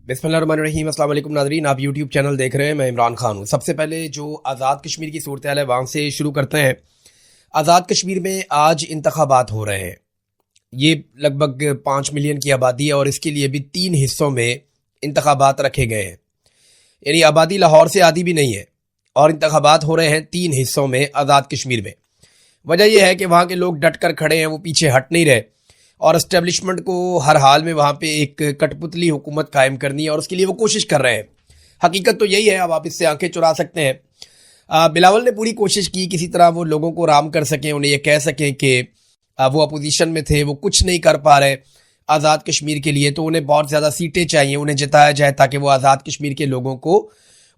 बिस्मिल्लाहिर्रहमानिर्रहीम। अस्सलाम वालेकुम नाज़रीन, आप यूट्यूब चैनल देख रहे हैं। मैं इमरान खान हूँ। सबसे पहले जो आज़ाद कश्मीर की सूरत हाल है वहाँ से शुरू करते हैं। आज़ाद कश्मीर में आज इंतखाबात हो रहे हैं। ये लगभग 5 मिलियन की आबादी है और इसके लिए भी 3 हिस्सों में इंतखाबात रखे गए हैं। यानी आबादी लाहौर से आधी भी नहीं है और इंतखाबात हो रहे हैं 3 हिस्सों में आज़ाद कश्मीर में। वजह यह है कि वहाँ के लोग डट कर खड़े हैं, वो पीछे हट नहीं रहे और एस्टेब्लिशमेंट को हर हाल में वहाँ पे एक कठपुतली हुकूमत कायम करनी है और उसके लिए वो कोशिश कर रहे हैं। हकीकत तो यही है, अब आप इससे आंखें चुरा सकते हैं। बिलावल ने पूरी कोशिश की किसी तरह वो लोगों को राम कर सकें, उन्हें ये कह सकें कि वो अपोजिशन में थे, वो कुछ नहीं कर पा रहे आज़ाद कश्मीर के लिए, तो उन्हें बहुत ज़्यादा सीटें चाहिए, उन्हें जिताया जाए ताकि वो आज़ाद कश्मीर के लोगों को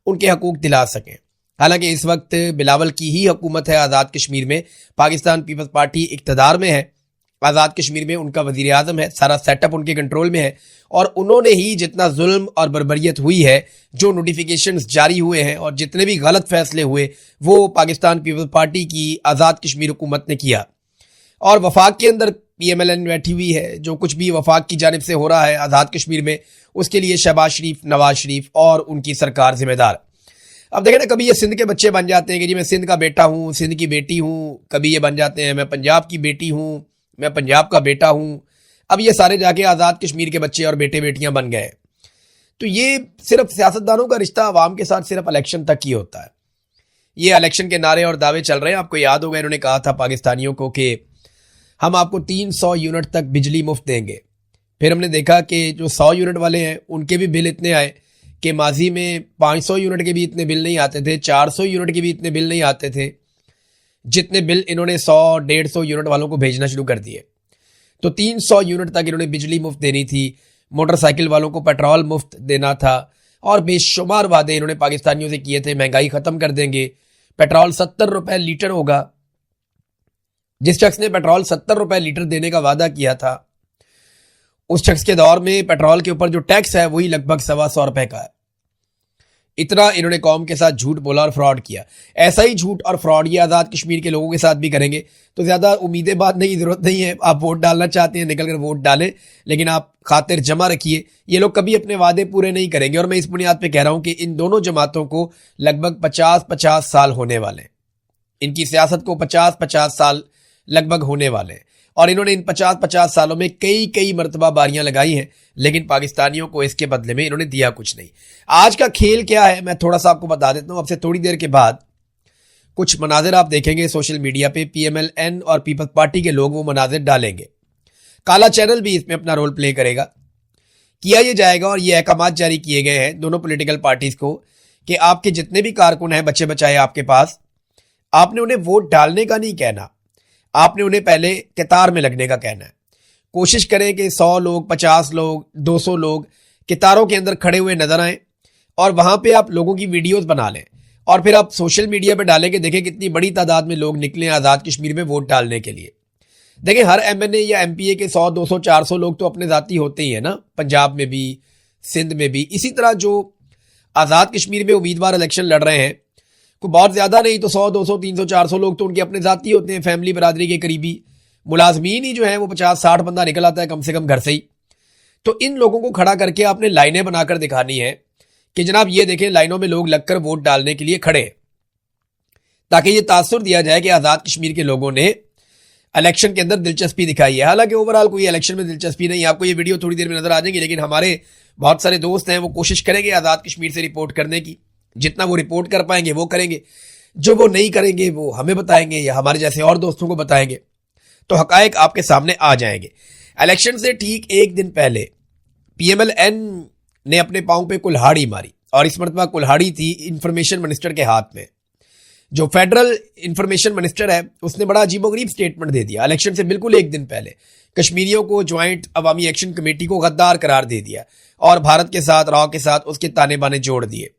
उनके हकूक़ दिला सकें। हालांकि इस वक्त बिलावल की ही हुकूमत है आज़ाद कश्मीर में। पाकिस्तान पीपल्स पार्टी इक़्तिदार में है आज़ाद कश्मीर में, उनका वज़ीर आज़म है, सारा सेटअप उनके कंट्रोल में है और उन्होंने ही जितना जुल्म और बर्बरियत हुई है, जो नोटिफिकेशंस जारी हुए हैं और जितने भी गलत फैसले हुए वो पाकिस्तान पीपल्स पार्टी की आज़ाद कश्मीर हुकूमत ने किया। और वफाक के अंदर PMLN बैठी हुई है। जो कुछ भी वफाक की जानिब से हो रहा है आज़ाद कश्मीर में, उसके लिए शहबाज शरीफ, नवाज शरीफ और उनकी सरकार जिम्मेदार। अब देखें ना, कभी ये सिंध के बच्चे बन जाते हैं कि जी मैं सिंध का बेटा हूँ, सिंध की बेटी हूँ, कभी ये बन जाते हैं मैं पंजाब की बेटी हूँ, मैं पंजाब का बेटा हूं। अब ये सारे जाके आज़ाद कश्मीर के बच्चे और बेटे बेटियां बन गए। तो ये सिर्फ सियासतदानों का रिश्ता अवाम के साथ सिर्फ इलेक्शन तक ही होता है। ये इलेक्शन के नारे और दावे चल रहे हैं। आपको याद होगा इन्होंने कहा था पाकिस्तानियों को कि हम आपको 300 यूनिट तक बिजली मुफ्त देंगे। फिर हमने देखा कि जो 100 यूनिट वाले हैं उनके भी बिल इतने आए कि माजी में 500 यूनिट के भी इतने बिल नहीं आते थे, 400 यूनिट के भी इतने बिल नहीं आते थे जितने बिल इन्होंने 100-150 यूनिट वालों को भेजना शुरू कर दिए। तो 300 यूनिट तक इन्होंने बिजली मुफ्त देनी थी, मोटरसाइकिल वालों को पेट्रोल मुफ्त देना था और बेशुमार वादे इन्होंने पाकिस्तानियों से किए थे। महंगाई खत्म कर देंगे, पेट्रोल 70 रुपए लीटर होगा। जिस शख्स ने पेट्रोल 70 रुपए लीटर देने का वादा किया था, उस शख्स के दौर में पेट्रोल के ऊपर जो टैक्स है वही लगभग 125 रुपए का है। इतना इन्होंने कौम के साथ झूठ बोला और फ्रॉड किया। ऐसा ही झूठ और फ्रॉड ये आज़ाद कश्मीर के लोगों के साथ भी करेंगे। तो ज़्यादा उम्मीदें बांधने की ज़रूरत नहीं है। आप वोट डालना चाहते हैं निकल कर वोट डालें, लेकिन आप खातिर जमा रखिए। ये लोग कभी अपने वादे पूरे नहीं करेंगे और मैं इस बुनियाद पे कह रहा हूं कि इन दोनों जमातों को लगभग 50-50 साल होने वाले हैं। इनकी सियासत को 50-50 साल लगभग होने वाले हैं और इन्होंने इन 50-50 सालों में कई मरतबा बारियां लगाई हैं, लेकिन पाकिस्तानियों को इसके बदले में इन्होंने दिया कुछ नहीं। आज का खेल क्या है मैं थोड़ा सा आपको बता देता हूं। अब से थोड़ी देर के बाद कुछ मनाजिर आप देखेंगे सोशल मीडिया पे, PMLN और पीपल्स पार्टी के लोग वो मनाजिर डालेंगे। काला चैनल भी इसमें अपना रोल प्ले करेगा। किया ये जाएगा और ये अहकामात जारी किए गए हैं दोनों पोलिटिकल पार्टीज को कि आपके जितने भी कारकुन हैं, बच्चे बचाए आपके पास, आपने उन्हें वोट डालने का नहीं कहना, आपने उन्हें पहले कतार में लगने का कहना है। कोशिश करें कि 100 लोग, 50 लोग, 200 लोग कतारों के अंदर खड़े हुए नजर आए और वहां पे आप लोगों की वीडियोस बना लें और फिर आप सोशल मीडिया पे डालें कि देखें कितनी बड़ी तादाद में लोग निकले आज़ाद कश्मीर में वोट डालने के लिए। देखें हर MNA या MPA के 100, 200, 400 लोग तो अपने जाती होते ही है ना, पंजाब में भी, सिंध में भी। इसी तरह जो आज़ाद कश्मीर में उम्मीदवार इलेक्शन लड़ रहे हैं, कोई बहुत ज्यादा नहीं तो 100, 200, 300, 400 लोग तो उनके अपने जाती होते हैं, फैमिली बरादरी के करीबी मुलाजमीन ही जो है वो 50-60 बंदा निकल आता है कम से कम घर से ही। तो इन लोगों को खड़ा करके आपने लाइनें बनाकर दिखानी है कि जनाब ये देखें लाइनों में लोग लगकर वोट डालने के लिए खड़े हैं, ताकि ये तासुर दिया जाए कि आज़ाद कश्मीर के लोगों ने इलेक्शन के अंदर दिलचस्पी दिखाई है। हालांकि ओवरऑल कोई इलेक्शन में दिलचस्पी नहीं। आपको ये वीडियो थोड़ी देर में नजर आ जाएंगी, लेकिन हमारे बहुत सारे दोस्त हैं वो कोशिश करेंगे आज़ाद कश्मीर से रिपोर्ट करने की। जितना वो रिपोर्ट कर पाएंगे वो करेंगे, जो वो नहीं करेंगे वो हमें बताएंगे या हमारे जैसे और दोस्तों को बताएंगे, तो हकायक आपके सामने आ जाएंगे। इलेक्शन से ठीक एक दिन पहले PMLN ने अपने पांव पे कुल्हाड़ी मारी और इस मरतबा कुल्हाड़ी थी इंफॉर्मेशन मिनिस्टर के हाथ में। जो फेडरल इंफॉर्मेशन मिनिस्टर है उसने बड़ा अजीबोगरीब स्टेटमेंट दे दिया। इलेक्शन से बिल्कुल एक दिन पहले कश्मीरियों को ज्वाइंट अवामी एक्शन कमेटी को गद्दार करार दे दिया और भारत के साथ, राव के साथ उसके ताने बाने जोड़ दिए।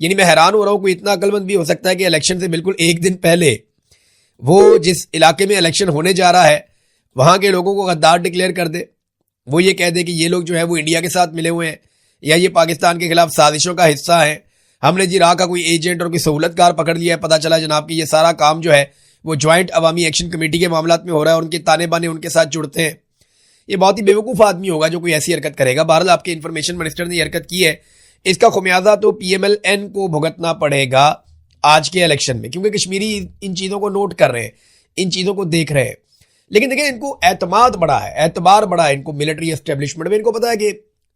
यानी मैं हैरान हो रहा हूं, कोई इतना अक्लमंद भी हो सकता है कि इलेक्शन से बिल्कुल एक दिन पहले वो जिस इलाके में इलेक्शन होने जा रहा है वहां के लोगों को गद्दार डिक्लेयर कर दे। वो ये कह दे कि ये लोग जो है वो इंडिया के साथ मिले हुए हैं या ये पाकिस्तान के खिलाफ साजिशों का हिस्सा है। हमने जी राह का कोई एजेंट और कोई सहूलतकार पकड़ लिया है, पता चला जनाब कि ये सारा काम जो है वो ज्वाइंट अवामी एक्शन कमेटी के मामलात में हो रहा है और उनके ताने बाने उनके साथ जुड़ते हैं। ये बहुत ही बेवकूफ़ आदमी होगा जो कोई ऐसी हरकत करेगा। बहरहाल आपके इंफॉर्मेशन मिनिस्टर ने हरकत की है, इसका खुमियाजा तो PMLN को भुगतना पड़ेगा आज के इलेक्शन में, क्योंकि कश्मीरी इन चीज़ों को नोट कर रहे हैं, इन चीज़ों को देख रहे हैं। लेकिन देखिए, इनको एतमाद बड़ा है, एतबार बड़ा है इनको मिलिट्री एस्टेब्लिशमेंट में। इनको पता है कि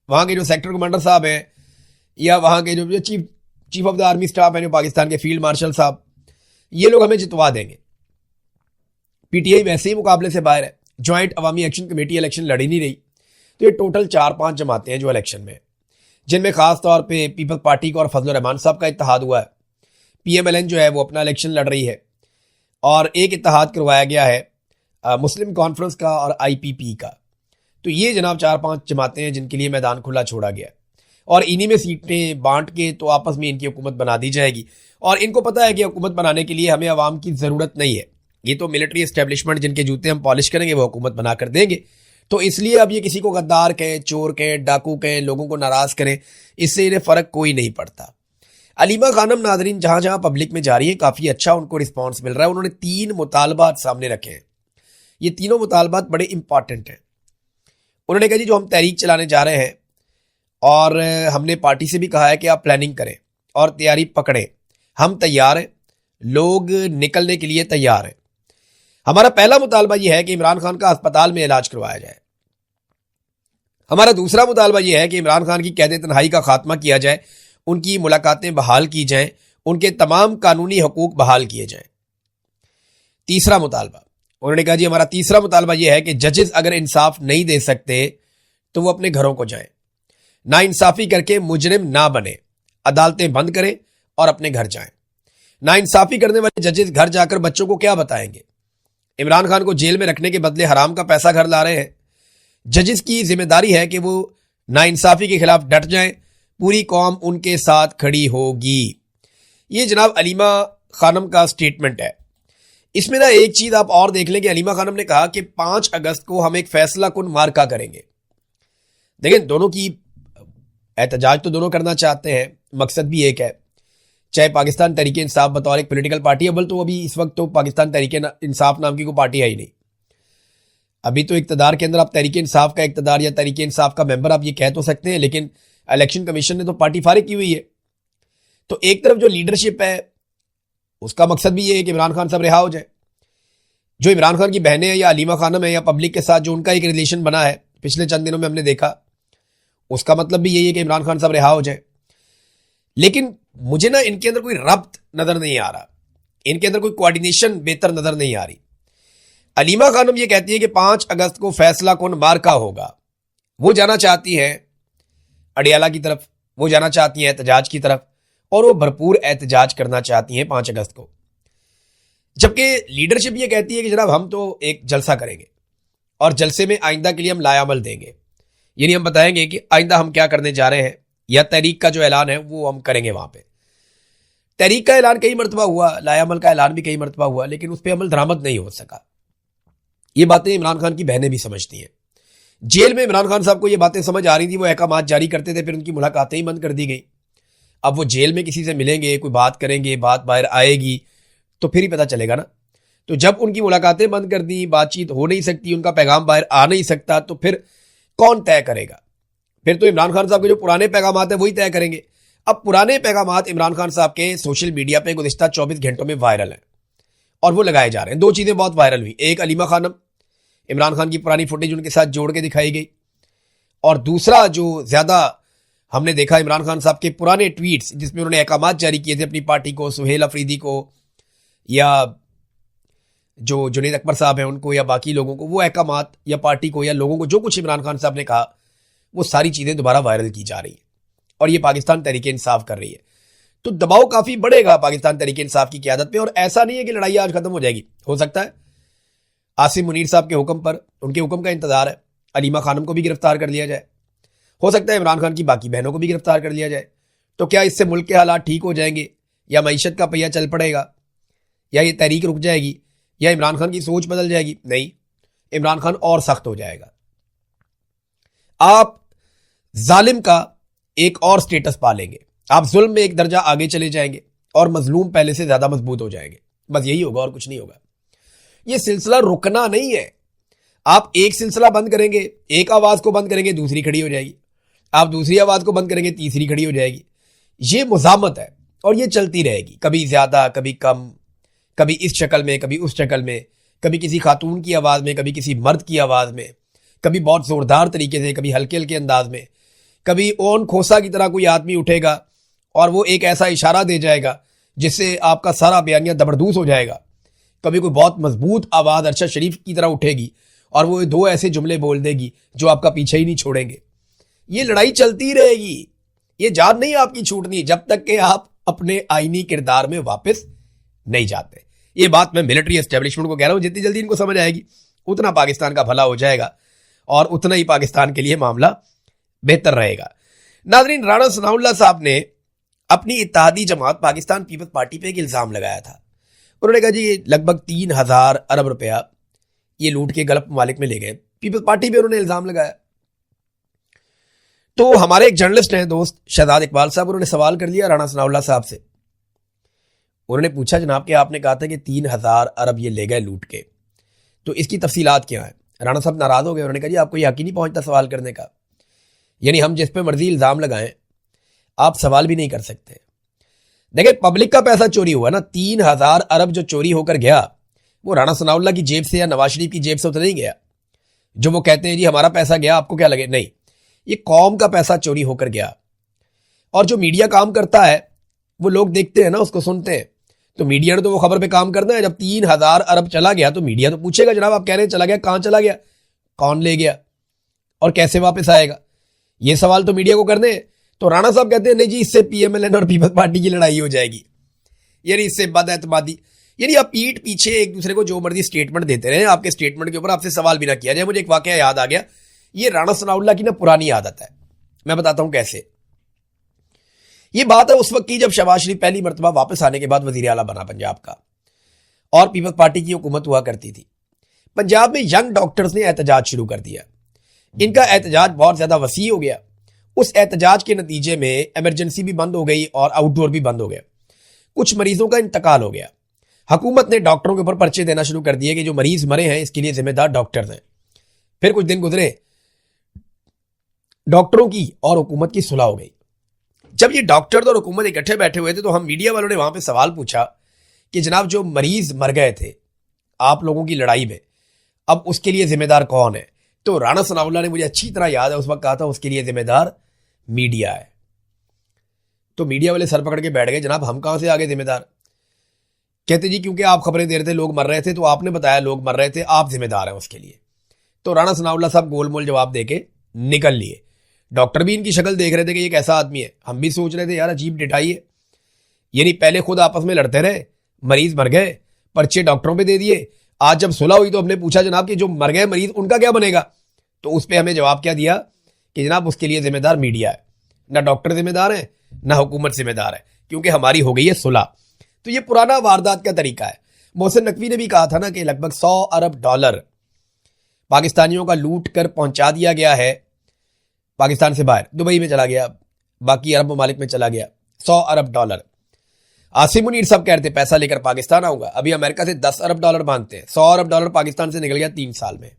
वहाँ के जो सेक्टर कमांडर साहब हैं या वहाँ के जो chief of the army staff है, जो पाकिस्तान के फील्ड मार्शल साहब, ये लोग हमें जितवा देंगे। PTI वैसे ही मुकाबले से बाहर है, ज्वाइंट अवामी एक्शन कमेटी इलेक्शन लड़ ही नहीं रही। तो ये टोटल 4-5 जमातें हैं जो इलेक्शन में, जिनमें खास तौर पे पीपल्स पार्टी का और फजल रहमान साहब का इत्तेहाद हुआ है। PMLN जो है वो अपना इलेक्शन लड़ रही है, और एक इत्तेहाद करवाया गया है मुस्लिम कॉन्फ्रेंस का और IPP का। तो ये जनाब 4-5 जमातें हैं जिनके लिए मैदान खुला छोड़ा गया है, और इन्हीं में सीटें बांट के तो आपस में इनकी हुकूमत बना दी जाएगी। और इनको पता है कि हुकूमत बनाने के लिए हमें अवाम की ज़रूरत नहीं है, ये तो मिलिट्री एस्टेब्लिशमेंट जिनके जूते हम पॉलिश करेंगे वो हुकूमत बना कर देंगे। तो इसलिए अब ये किसी को गद्दार कहें, चोर कहें, डाकू कहें, लोगों को नाराज़ करें, इससे इन्हें फ़र्क कोई नहीं पड़ता। अलीमा खानम नाजरीन जहाँ जहाँ पब्लिक में जा रही है, काफ़ी अच्छा उनको रिस्पॉन्स मिल रहा है। उन्होंने 3 मुतालबात सामने रखे हैं। ये तीनों मुतालबात बड़े इंपॉर्टेंट हैं। उन्होंने कहा जी, जो हम तहरीक चलाने जा रहे हैं, और हमने पार्टी से भी कहा है कि आप प्लानिंग करें और तैयारी पकड़ें, हम तैयार हैं, लोग निकलने के लिए तैयार हैं। हमारा पहला मुतालबा यह है कि इमरान खान का अस्पताल में इलाज करवाया जाए। हमारा दूसरा मुतालबा यह है कि इमरान खान की कैद तन्हाई का खात्मा किया जाए, उनकी मुलाकातें बहाल की जाएं, उनके तमाम कानूनी हकूक बहाल किए जाएं। तीसरा मुतालबा, उन्होंने कहा जी, हमारा तीसरा मुतालबा यह है कि जजेस अगर इंसाफ नहीं दे सकते तो वो अपने घरों को जाएं, नाइंसाफी करके मुजरिम ना बने, अदालतें बंद करें और अपने घर जाएं। नाइंसाफी करने वाले जजेस घर जाकर बच्चों को क्या बताएंगे? इमरान खान को जेल में रखने के बदले हराम का पैसा घर ला रहे हैं। जजेस की जिम्मेदारी है कि वो नाइंसाफी के खिलाफ डट जाएं, पूरी कौम उनके साथ खड़ी होगी। ये जनाब अलीमा खानम का स्टेटमेंट है। इसमें ना एक चीज आप और देख लें कि अलीमा खानम ने कहा कि 5 अगस्त को हम एक फैसला कुन मार्का करेंगे। देखें, दोनों की एहतजाज तो दोनों करना चाहते हैं, मकसद भी एक है। चाहे पाकिस्तान तहरीक इंसाफ बतौर एक पॉलिटिकल पार्टी, अव्वल तो अभी इस वक्त तो पाकिस्तान तहरीक इंसाफ नाम की कोई पार्टी है ही नहीं। अभी तो इक्तदार के अंदर आप तहरीक इंसाफ का इक्तदार या तहरीक इंसाफ का मेंबर आप ये कह तो सकते हैं, लेकिन इलेक्शन कमीशन ने तो पार्टी फारिग की हुई है। तो एक तरफ जो लीडरशिप है उसका मकसद भी ये है कि इमरान खान साहब रिहा हो जाए। जो इमरान खान की बहनें हैं या अलीमा खानम है या पब्लिक के साथ जो उनका एक रिलेशन बना है पिछले चंद दिनों में हमने देखा, उसका मतलब भी यही है कि इमरान खान साहब रिहा हो जाए। लेकिन मुझे ना इनके अंदर कोई रब्त नजर नहीं आ रहा, इनके अंदर कोई कोऑर्डिनेशन बेहतर नजर नहीं आ रही। अलीमा खानम ये कहती है कि 5 अगस्त को फैसला कौन मार्का होगा। वो जाना चाहती है अडियाला की तरफ, वो जाना चाहती हैं एहतजाज की तरफ, और वो भरपूर एहतजाज करना चाहती हैं 5 अगस्त को। जबकि लीडरशिप ये कहती है कि जनाब हम तो एक जलसा करेंगे और जलसे में आइंदा के लिए हम लायामल देंगे, यानी हम बताएंगे कि आइंदा हम क्या करने जा रहे हैं, या तहरीक का जो ऐलान है वो हम करेंगे। वहां पे तहरीक का ऐलान कई मरतबा हुआ, लायामल का ऐलान भी कई मरतबा हुआ, लेकिन उस पर अमल दरामद नहीं हो सका। ये बातें इमरान खान की बहनें भी समझती हैं। जेल में इमरान खान साहब को ये बातें समझ आ रही थी, वो अहकामात जारी करते थे, फिर उनकी मुलाकातें ही बंद कर दी गई। अब वो जेल में किसी से मिलेंगे, कोई बात करेंगे, बात बाहर आएगी तो फिर ही पता चलेगा ना। तो जब उनकी मुलाकातें बंद कर दी, बातचीत हो नहीं सकती, उनका पैगाम बाहर आ नहीं सकता, तो फिर कौन तय करेगा? फिर तो इमरान खान साहब के जो पुराने पैगाम है वही तय करेंगे। अब पुराने पैगाम इमरान खान साहब के सोशल मीडिया पे गुज़िश्ता 24 घंटों में वायरल हैं और वो लगाए जा रहे हैं। 2 चीज़ें बहुत वायरल हुई, एक अलीमा खानम, इमरान खान की पुरानी फुटेज उनके साथ जोड़ के दिखाई गई, और दूसरा जो ज़्यादा हमने देखा इमरान खान साहब के पुराने ट्वीट्स जिसमें उन्होंने अहकामात जारी किए थे अपनी पार्टी को, सुहेल अफरीदी को या जो जुनैद अकबर साहब हैं उनको या बाकी लोगों को, वो अहकामात या पार्टी को या लोगों को जो कुछ इमरान खान साहब ने कहा, वो सारी चीज़ें दोबारा वायरल की जा रही है और ये पाकिस्तान तहरीक इंसाफ कर रही है। तो दबाव काफ़ी बढ़ेगा पाकिस्तान तहरीक इंसाफ की क़यादत पे, और ऐसा नहीं है कि लड़ाई आज खत्म हो जाएगी। हो सकता है आसिम मुनीर साहब के हुक्म पर, उनके हुक्म का इंतजार है, अलीमा खानम को भी गिरफ्तार कर लिया जाए। हो सकता है इमरान खान की बाकी बहनों को भी गिरफ्तार कर लिया जाए। तो क्या इससे मुल्क के हालात ठीक हो जाएंगे, या मईशत का पहिया चल पड़ेगा, या ये तहरीक रुक जाएगी, या इमरान खान की सोच बदल जाएगी? नहीं, इमरान खान और सख्त हो जाएगा। आप जालिम का एक और स्टेटस पा लेंगे, आप जुल्म में एक दर्जा आगे चले जाएंगे और मजलूम पहले से ज्यादा मजबूत हो जाएंगे। बस यही होगा और कुछ नहीं होगा। ये सिलसिला रुकना नहीं है। आप एक सिलसिला बंद करेंगे, एक आवाज को बंद करेंगे, दूसरी खड़ी हो जाएगी, आप दूसरी आवाज को बंद करेंगे, तीसरी खड़ी हो जाएगी। ये मुजामत है और ये चलती रहेगी, कभी ज्यादा कभी कम, कभी इस शक्ल में कभी उस शक्ल में, कभी किसी खातून की आवाज में, कभी किसी मर्द की आवाज में, कभी बहुत जोरदार तरीके से, कभी हल्के हल्के अंदाज में, कभी ओन खोसा की तरह कोई आदमी उठेगा और वो एक ऐसा इशारा दे जाएगा जिससे आपका सारा बयानिया दबरदूस हो जाएगा। कभी कोई बहुत मजबूत आवाज अरशद शरीफ की तरह उठेगी और वो दो ऐसे जुमले बोल देगी जो आपका पीछे ही नहीं छोड़ेंगे। ये लड़ाई चलती रहेगी, ये जान नहीं आपकी छूटनी जब तक कि आप अपने आईनी किरदार में वापस नहीं जाते। ये बात मैं मिलिट्री एस्टेब्लिशमेंट को कह रहा हूं, जितनी जल्दी इनको समझ आएगी उतना पाकिस्तान का भला हो जाएगा और उतना ही पाकिस्तान के लिए मामला बेहतर रहेगा। नाज़रीन, राणा सनाउल्लाह साहब ने अपनी इत्तेहादी जमात पाकिस्तान पीपल्स पार्टी पे एक इल्जाम लगाया था। उन्होंने कहा जी ये लगभग 3000 अरब रुपया ये लूट के गल्फ ममालिक में ले गए, पीपल्स पार्टी पे उन्होंने इल्जाम लगाया। तो हमारे एक जर्नलिस्ट हैं दोस्त शहजाद इकबाल साहब, उन्होंने सवाल कर लिया राणा सनाउल्लाह साहब से। उन्होंने पूछा जनाब कि आपने कहा था कि 3000 अरब ये ले गए लूट के, तो इसकी तफसीलात क्या है? राणा साहब नाराज हो गए। उन्होंने कहा जी आपको यकीन नहीं पहुंचता सवाल करने का, यानी हम जिस पे मर्जी इल्जाम लगाएं आप सवाल भी नहीं कर सकते। देखिए पब्लिक का पैसा चोरी हुआ ना, 3000 अरब जो चोरी होकर गया वो राणा सनाउल्लाह की जेब से या नवाज शरीफ की जेब से तो नहीं गया। जो वो कहते हैं जी हमारा पैसा गया आपको क्या लगे, नहीं, ये कौम का पैसा चोरी होकर गया। और जो मीडिया काम करता है वो लोग देखते हैं ना, उसको सुनते हैं, तो मीडिया ने तो वो खबर पे काम करना है। जब 3000 अरब चला गया तो मीडिया तो पूछेगा जनाब आप कह रहे हैं चला गया, कहां चला गया, कौन ले गया और कैसे वापस आएगा, ये सवाल तो मीडिया को करने हैं। तो राणा साहब कहते हैं नहीं जी इससे पीएमएलएन और पीपल्स पार्टी की लड़ाई हो जाएगी, यानी इससे बदएतमादी, यानी आप पीठ पीछे एक दूसरे को जो मर्जी स्टेटमेंट देते रहे, आपके स्टेटमेंट के ऊपर आपसे सवाल भी ना किया जाए। मुझे एक वाकया याद आ गया, ये राणा सनाउल्लाह की ना पुरानी आदत है, मैं बताता हूं कैसे। ये बात है उस वक्त की जब शहबाज शरीफ पहली मरतबा वापस आने के बाद वजीर आला बना पंजाब का और पीपल्स पार्टी की हुकूमत हुआ करती थी। पंजाब में यंग डॉक्टर्स ने एहतजाज शुरू कर दिया, इनका एहतजाज बहुत ज्यादा वसी हो गया। उस एहतजाज के नतीजे में इमरजेंसी भी बंद हो गई और आउटडोर भी बंद हो गया, कुछ मरीजों का इंतकाल हो गया। हुकूमत ने डॉक्टरों के ऊपर पर्चे देना शुरू कर दिए कि जो मरीज मरे हैं इसके लिए जिम्मेदार डॉक्टर्स हैं। फिर कुछ दिन गुजरे, डॉक्टरों की और हुकूमत की सुलह हो गई। जब ये डॉक्टर और हुकूमत इकट्ठे बैठे हुए थे तो हम मीडिया वालों ने वहां पे सवाल पूछा कि जनाब जो मरीज मर गए थे आप लोगों की लड़ाई में, अब उसके लिए जिम्मेदार कौन है? तो राणा सनाउल्लाह ने, मुझे अच्छी तरह याद है, उस वक्त कहा था उसके लिए जिम्मेदार मीडिया है। तो मीडिया वाले सर पकड़ के बैठ गए, जनाब हम कहां से आगे जिम्मेदार? कहते जी क्योंकि आप खबरें दे रहे थे लोग मर रहे थे तो आपने बताया लोग मर रहे थे, आप जिम्मेदार हैं उसके लिए। तो राणा सनाउल्लाह साहब गोलमोल जवाब देके निकल लिए। डॉक्टर भी इनकी शक्ल देख रहे थे कि ये कैसा आदमी है, हम भी सोच रहे थे यार अजीब डिटाई है, यानी पहले खुद आपस में लड़ते रहे, मरीज मर गए, पर्चे डॉक्टरों पे दे दिए, आज जब सुलह हुई तो हमने पूछा जनाब कि जो मर गए मरीज उनका क्या बनेगा? तो उस पर हमें जवाब क्या दिया कि जनाब उसके लिए जिम्मेदार मीडिया है, ना डॉक्टर जिम्मेदार है ना हुकूमत जिम्मेदार है, क्योंकि हमारी हो गई है सुलह। तो ये पुराना वारदात का तरीका है। मोहसिन नकवी ने भी कहा था ना कि लगभग 100 अरब डॉलर पाकिस्तानियों का लूट कर पहुंचा दिया गया है पाकिस्तान से बाहर, दुबई में चला गया, बाकी अरब ममालिक में चला गया 100 अरब डॉलर। आसिम मुनीर साहब कह रहे थे पैसा लेकर पाकिस्तान आऊंगा, अभी अमेरिका से 10 अरब डॉलर मांगते हैं, 100 अरब डॉलर पाकिस्तान से निकल गया 3 साल में,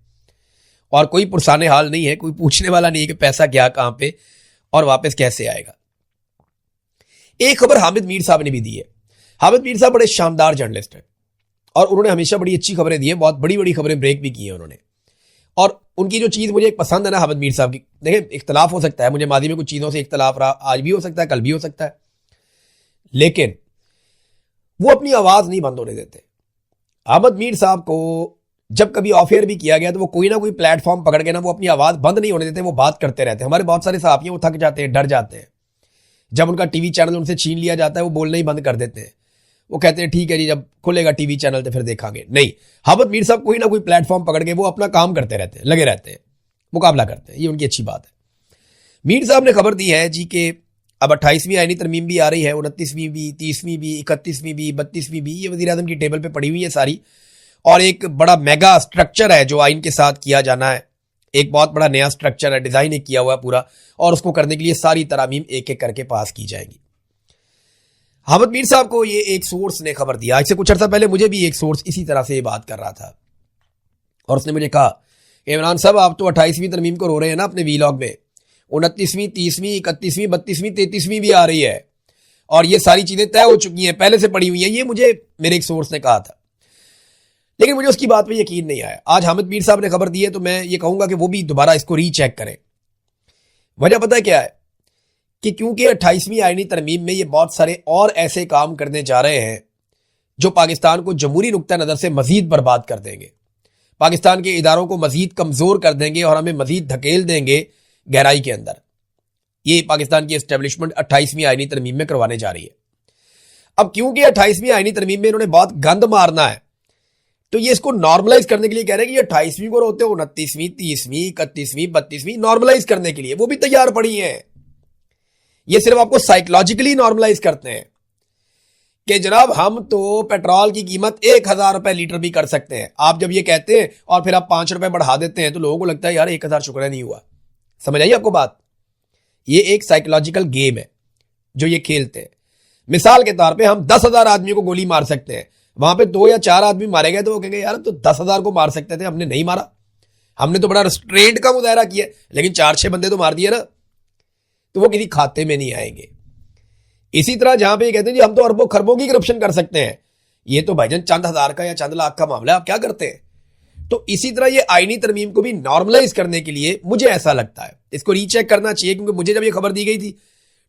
और कोई पुरसाने हाल नहीं है, कोई पूछने वाला नहीं है कि पैसा क्या कहां पे और वापस कैसे आएगा। एक खबर हामिद मीर साहब ने भी दी है। हामिद मीर साहब बड़े शानदार जर्नलिस्ट हैं और उन्होंने हमेशा बड़ी अच्छी खबरें दी हैं, बहुत बड़ी बड़ी खबरें ब्रेक भी की हैं उन्होंने। और उनकी जो चीज मुझे एक पसंद है ना हामिद मीर साहब की, देखिए इख्तलाफ हो सकता है, मुझे माजी में कुछ चीजों से इख्तलाफ रहा, आज भी हो सकता है, कल भी हो सकता है, लेकिन वो अपनी आवाज नहीं बंद होने देते। हामिद मीर साहब को जब कभी ऑफ एयर भी किया गया तो वो कोई ना कोई प्लेटफॉर्म पकड़ के ना वो अपनी आवाज बंद नहीं होने देते, वो बात करते रहते हैं। हमारे बहुत सारे साहब वो थक जाते हैं, डर जाते हैं, जब उनका टीवी चैनल उनसे छीन लिया जाता है वो बोलना ही बंद कर देते हैं। वो कहते हैं ठीक है जी जब खुलेगा टीवी चैनल तो फिर देखेंगे। नहीं, हामिद मीर साहब कोई ना कोई प्लेटफॉर्म पकड़ के वो अपना काम करते रहते हैं, लगे रहते हैं, मुकाबला करते हैं, ये उनकी अच्छी बात है। मीर साहब ने खबर दी है जी कि अब 28वीं आईनी तरमीम भी आ रही है, 29वीं भी, 30वीं भी, 31वीं भी, 32वीं भी, ये वज़ीर आज़म की टेबल पे पड़ी हुई है सारी, और एक बड़ा मेगा स्ट्रक्चर है जो आइन के साथ किया जाना है। एक बहुत बड़ा नया स्ट्रक्चर है, डिजाइन एक किया हुआ है पूरा, और उसको करने के लिए सारी तरामीम एक एक करके पास की जाएंगी। हामिद मीर साहब को ये एक सोर्स ने खबर दिया, आज से कुछ अर्सा पहले मुझे भी एक सोर्स इसी तरह से ये बात कर रहा था और उसने मुझे कहा इमरान साहब आप तो 28वीं तरमीम को रो रहे हैं ना अपने वीलॉग में, 29वीं, 30वीं, 31वीं, 32वीं, 33वीं भी आ रही है और ये सारी चीजें तय हो चुकी हैं, पहले से पड़ी हुई हैं। ये मुझे मेरे एक सोर्स ने कहा था, लेकिन मुझे उसकी बात पे यकीन नहीं आया। आज हामिद मीर साहब ने खबर दी है तो मैं ये कहूंगा कि वो भी दोबारा इसको रीचेक करें। वजह पता है क्या है कि क्योंकि 28वीं आईनी तरमीम में ये बहुत सारे और ऐसे काम करने जा रहे हैं जो पाकिस्तान को जमहूरी नुक्ता नजर से मजीद बर्बाद कर देंगे, पाकिस्तान के इदारों को मजीद कमजोर कर देंगे और हमें मजीद धकेल देंगे गहराई के अंदर। ये पाकिस्तान की एस्टेब्लिशमेंट 28वीं आईनी तरमीम में करवाने जा रही है। अब क्योंकि 28वीं आईनी तरमीम में इन्होंने बहुत गंद मारना है तो ये इसको नॉर्मलाइज करने के लिए कह रहे हैं कि 28वीं को रोते हो, 29वीं, 30वीं, 31वीं, 32वीं नॉर्मलाइज करने के लिए वो भी तैयार पड़ी है। ये सिर्फ आपको साइकोलॉजिकली नॉर्मलाइज करते हैं कि जनाब हम तो पेट्रोल की कीमत 1000 रुपए लीटर भी कर सकते हैं। आप जब ये कहते हैं और फिर आप 5 रुपए बढ़ा देते हैं तो लोगों को लगता है यार 1000 शुक्र नहीं हुआ। समझ आई आपको बात? ये एक साइकोलॉजिकल गेम है जो ये खेलते हैं। मिसाल के तौर पे हम 10,000 आदमियों को गोली मार सकते हैं, वहां पे 2 या 4 आदमी मारे गए तो वो कहेंगे यार तो 10,000 को मार सकते थे, हमने नहीं मारा, हमने तो बड़ा रेस्ट्रेंट का मुजाहरा किया, लेकिन 4-6 बंदे तो मार दिए ना, तो वो किसी खाते में नहीं आएंगे। इसी तरह जहां पे ये कहते हैं जी हम तो अरबों खरबों की करप्शन कर सकते हैं, ये तो भाईजान चंद हजार का या चंद लाख का मामला है, आप क्या करते हैं? तो इसी तरह ये आईनी तरमीम को भी नॉर्मलाइज करने के लिए मुझे ऐसा लगता है इसको रीचेक करना चाहिए, क्योंकि मुझे जब ये खबर दी गई थी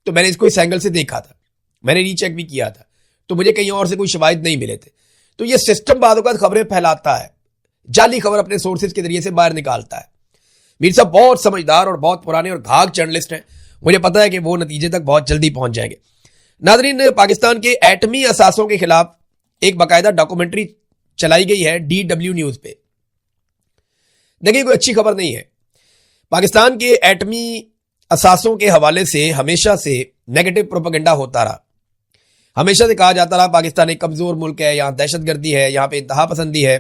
तो मैंने इसको इस एंगल से देखा था, मैंने रीचेक भी किया था, तो मुझे कहीं और से कोई शवाहिद नहीं मिले थे। तो ये सिस्टम बादों का खबरें फैलाता है, जाली खबर अपने सोर्सेज के जरिए से बाहर निकालता है। मीर साहब बहुत समझदार और बहुत पुराने और घाघ जर्नलिस्ट हैं, मुझे पता है कि वो नतीजे तक बहुत जल्दी पहुंच जाएंगे। नादरीन, पाकिस्तान के एटमी असासों के खिलाफ एक बाकायदा डॉक्यूमेंट्री चलाई गई है DW न्यूज पे। देखिए कोई अच्छी खबर नहीं है। पाकिस्तान के एटमी असासों के हवाले से हमेशा से नेगेटिव प्रोपेगेंडा होता रहा, हमेशा से कहा जाता रहा पाकिस्तान एक कमजोर मुल्क है, यहाँ दहशतगर्दी है, यहाँ पे इंतहा पसंदी है,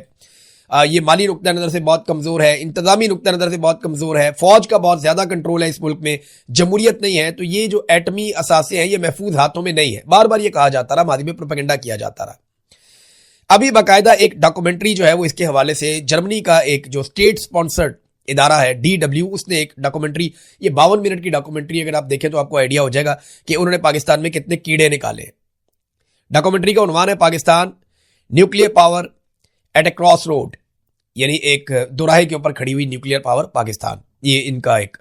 ये माली नुक्ता नजर से बहुत कमजोर है, इंतजामी नुक्ता नजर से बहुत कमजोर है, फौज का बहुत ज्यादा कंट्रोल है इस मुल्क में, जमहूरियत नहीं है, तो ये जो एटमी असासे हैं ये महफूज हाथों में नहीं है। बार बार ये कहा जाता रहा, मादी में प्रोपेगेंडा किया जाता रहा। अभी बाकायदा एक डॉक्यूमेंट्री जो है वो इसके हवाले से जर्मनी का एक जो स्टेट स्पॉन्सर्ड इदारा है DW, उसने एक डॉक्यूमेंट्री, ये 52 मिनट की डॉक्यूमेंट्री, अगर आप देखें तो आपको आइडिया हो जाएगा कि उन्होंने पाकिस्तान में कितने कीड़े निकाले। डॉक्यूमेंट्री का उन्वान है पाकिस्तान न्यूक्लियर पावर एट ए क्रॉस रोड, यानी एक दोराहे के ऊपर खड़ी हुई न्यूक्लियर पावर पाकिस्तान। ये इनका एक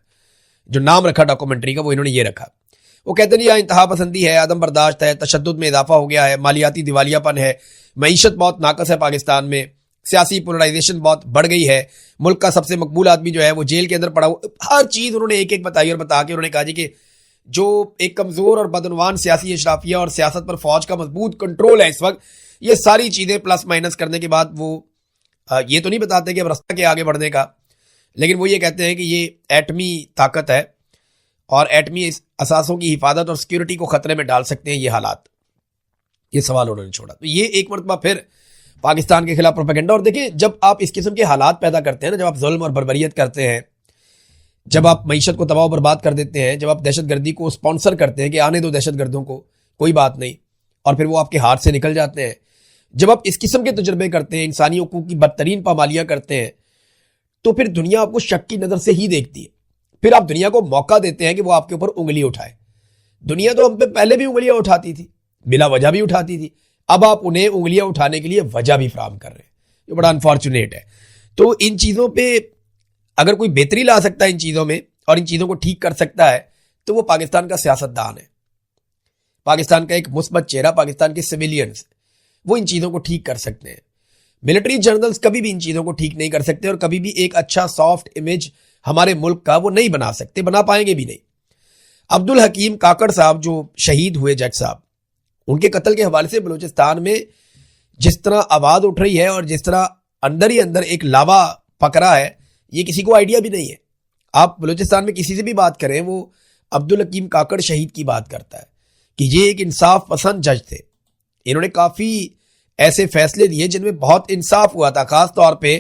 जो नाम रखा डॉक्यूमेंट्री का वो इन्होंने ये रखा। वो कहते हैं यहाँ इंतहा पसंदी है, आदम बर्दाश्त है, तशद्दुद में इजाफा हो गया है, मालियाती दिवालियापन है, मईशत बहुत नाकस है पाकिस्तान में, सियासी पोलराइजेशन बहुत बढ़ गई है, मुल्क का सबसे मकबूल आदमी जो है वो जेल के अंदर पड़ा हुआ। हर चीज उन्होंने एक एक बताई और बता के उन्होंने कहा जी कि जो एक कमजोर और बदनवान सियासी अशराफिया और सियासत पर फौज का मजबूत कंट्रोल है इस वक्त, ये सारी चीजें प्लस माइनस करने के बाद वो ये तो नहीं बताते कि अब रास्ता क्या आगे बढ़ने का, लेकिन वो ये कहते हैं कि ये एटमी ताकत है और एटमी असासों की हिफाजत और सिक्योरिटी को खतरे में डाल सकते हैं ये हालात। ये सवाल उन्होंने छोड़ा। तो ये एक मरतबा फिर पाकिस्तान के खिलाफ प्रोपेगेंडा। और देखिए जब आप इस किस्म के हालात पैदा करते हैं ना, जब आप जुल्म और बर्बरियत करते हैं, जब आप मईशत को तबाह बर्बाद कर देते हैं, जब आप दहशतगर्दी को स्पॉन्सर करते हैं कि आने दो दहशतगर्दों को, कोई बात नहीं, और फिर वो आपके हाथ से निकल जाते हैं, जब आप इस किस्म के तजुर्बे करते हैं, इंसानी हकूक की बदतरीन पामालियां करते हैं, तो फिर दुनिया आपको शक की नजर से ही देखती है। फिर आप दुनिया को मौका देते हैं कि वो आपके ऊपर उंगली उठाए। दुनिया तो हम पे पहले भी उंगलियां उठाती थी, बिला वजह भी उठाती थी, अब आप उन्हें उंगलियां उठाने के लिए वजह भी फराहम कर रहे हैं, ये बड़ा अनफॉर्चुनेट है। तो इन चीजों पे अगर कोई बेहतरी ला सकता है इन चीजों में और इन चीजों को ठीक कर सकता है तो वो पाकिस्तान का सियासतदान है, पाकिस्तान का एक मुस्बत चेहरा, पाकिस्तान के सिविलियंस, वो इन चीजों को ठीक कर सकते हैं। मिलिट्री जनरल्स कभी भी इन चीजों को ठीक नहीं कर सकते और कभी भी एक अच्छा सॉफ्ट इमेज हमारे मुल्क का वो नहीं बना सकते, बना पाएंगे भी नहीं। अब्दुल हकीम काकड़ साहब जो शहीद हुए जज साहब, उनके कत्ल के हवाले से बलूचिस्तान में जिस तरह आवाज उठ रही है और जिस तरह अंदर ही अंदर एक लावा पकड़ा है, ये किसी को आइडिया भी नहीं है। आप बलूचिस्तान में किसी से भी बात करें, वो अब्दुल हकीम काकड़ शहीद की बात करता है कि ये एक इंसाफ पसंद जज थे, इन्होंने काफी ऐसे फैसले दिए जिनमें बहुत इंसाफ हुआ था। खास तौर पे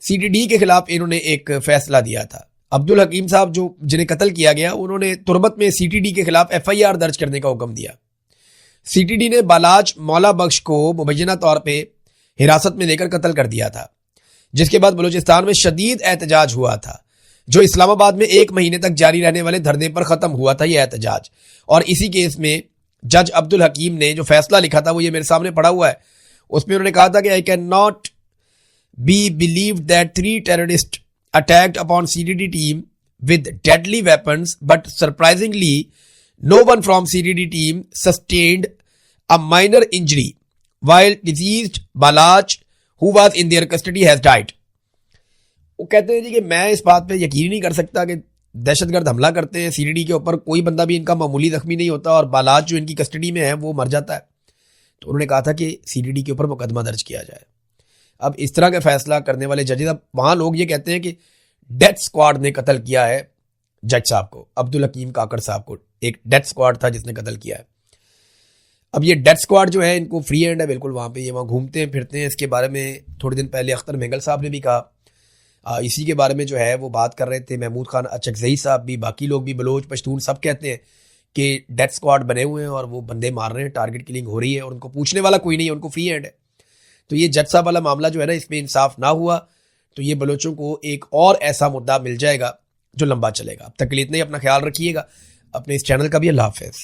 CTD के खिलाफ इन्होंने एक फैसला दिया था। अब्दुल हकीम साहब जो जिन्हें कत्ल किया गया, उन्होंने तुरबत में CTD के खिलाफ FIR दर्ज करने का हुक्म दिया। CTD ने बालाज मौला बख्श को मुबैना तौर पे हिरासत में लेकर कत्ल कर दिया था, जिसके बाद बलूचिस्तान में शदीद एहतजाज हुआ था, जो इस्लामाबाद में 1 महीने तक जारी रहने वाले धरने पर खत्म हुआ था ये एहतजाज। और इसी केस में जज अब्दुल हकीम ने जो फैसला लिखा था वो ये मेरे सामने पड़ा हुआ है। उसमें उन्होंने कहा था कि I can not be believe that 3 terrorist attacked upon CDD team with deadly weapons, but surprisingly no one from CDD team sustained a minor injury, while deceased Balaj who was in their custody has died. वो कहते हैं जी कि मैं इस बात पे यकीन नहीं कर सकता कि दहशतगर्द हमला करते हैं CDD के ऊपर, कोई बंदा भी इनका मामूली जख्मी नहीं होता और बालाज जो इनकी कस्टडी में है वो मर जाता है। तो उन्होंने कहा था कि CDD के ऊपर मुकदमा दर्ज किया जाए। अब इस तरह का फैसला करने वाले जजेस, अब वहां लोग ये कहते हैं कि डेथ स्क्वाड ने कत्ल किया है जज साहब को, अब्दुल हकीम काकड़ साहब को। एक डेथ स्क्वाड था जिसने कत्ल किया है। अब ये डेथ स्क्वाड जो है इनको फ्री हैंड है बिल्कुल, वहां पे ये वहां घूमते हैं फिरते हैं। इसके बारे में थोड़े दिन पहले अख्तर मेंगल साहब ने भी कहा। इसी के बारे में जो है वो बात कर रहे थे महमूद खान अचकजई साहब भी, बाकी लोग भी, बलोच पश्तून सब कहते हैं कि डेथ स्क्वाड बने हुए हैं और वो बंदे मार रहे हैं, टारगेट किलिंग हो रही है और उनको पूछने वाला कोई नहीं है, उनको फ्री हैंड है। तो ये जज साहब वाला मामला जो है ना, इसमें इंसाफ ना हुआ तो ये बलोचों को एक और ऐसा मुद्दा मिल जाएगा जो लंबा चलेगा। अब तक के लिए इतना ही, अपना ख्याल रखिएगा, अपने इस चैनल का भी अल्लाह हाफिज़।